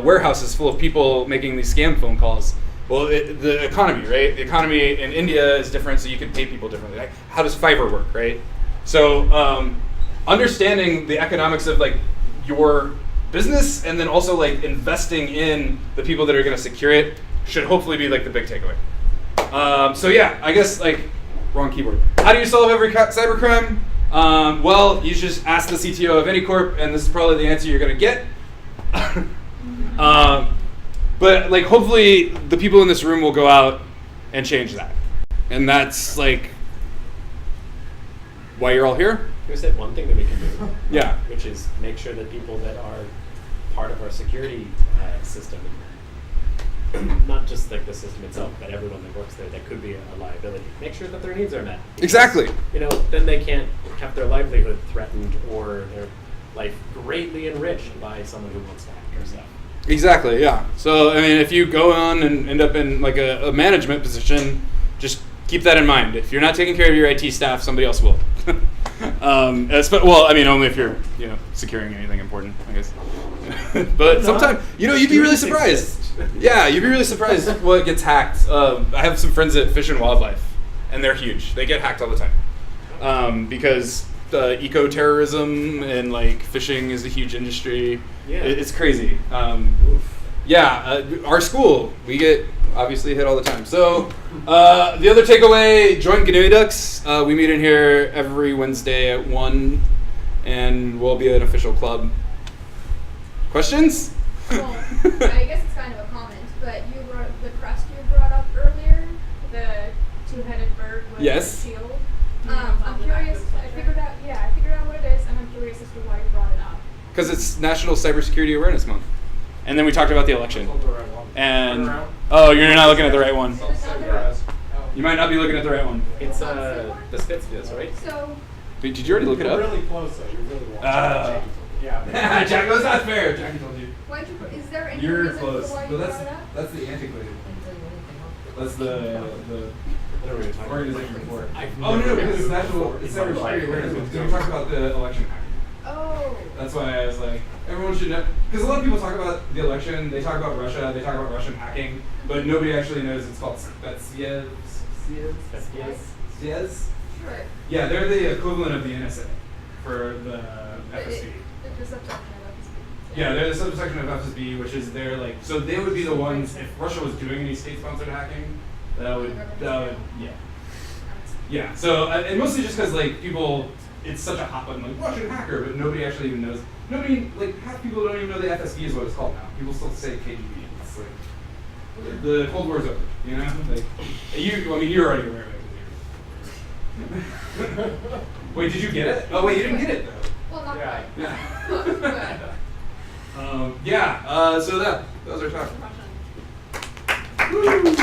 warehouses full of people making these scam phone calls? Well, the economy, right? The economy in India is different, so you can pay people differently. How does Fiverr work, right? So understanding the economics of your business and then also investing in the people that are going to secure it should hopefully be the big takeaway. So yeah, I guess wrong keyboard. How do you solve every cybercrime? Well, you just ask the CTO of any corp, and this is probably the answer you're going to get. But hopefully the people in this room will go out and change that. And that's like why you're all here. Here's that one thing that we can do. Yeah. Which is make sure that people that are part of our security system, not just like the system itself, but everyone that works there that could be a liability, make sure that their needs are met. Because, Exactly. You know, then they can't have their livelihood threatened or their life greatly enriched by someone who wants to hack your stuff. Exactly, yeah. So, I mean, if you go on and end up in like a management position, just keep that in mind. If you're not taking care of your IT staff, somebody else will. Well, I mean, only if you're, securing anything important, I guess. But sometimes, you'd be really surprised. Yeah, you'd be really surprised what gets hacked. I have some friends at Fish and Wildlife, and they're huge. They get hacked all the time because eco-terrorism and like fishing is a huge industry. Yeah. It's crazy. Our school, we get obviously hit all the time. So the other takeaway, join GNU-e-Ducks. We meet in here every Wednesday at 1, and we'll be an official club. Questions? Well, I guess it's kind of a comment, but the crest you brought up earlier, the two-headed bird with Yes. the shield. I'm curious. I figured out what it is, and I'm curious as to why you brought it up. Because it's National Cybersecurity Awareness Month. And then we talked about the election. And you're not looking at the right one. You might not be looking at the right one. It's the Spitz, right? So. Wait, did you already look it up? You're really close, though. You're really watching. Yeah. Jack, that's not fair. Jackie told you. Why'd you put, is there any You're reason close. for why But you brought it up? that's the antiquated. That's the organization before. No, because it's National Cybersecurity Awareness Month. We talked about the election hack. Oh. That's why I was like, everyone should know. Because a lot of people talk about the election, they talk about Russia, they talk about Russian hacking, but nobody actually knows it's called Spetsnaz. Sure. Yeah, they're the equivalent of the NSA for the FSB. The subsection of FSB. Yeah, they're the subsection of FSB, which is their like. So they would be the ones if Russia was doing any state-sponsored hacking. That would yeah. So and mostly just because like people, it's such a hot button like Russian hacker, but nobody actually even knows. Nobody like half people don't even know the FSB is what it's called now. People still say KGB. It's like the Cold War's over. Like you're already aware of it. Wait, did you get it? Oh wait, you didn't get it though. Well, not quite. So that was our talk. Woo!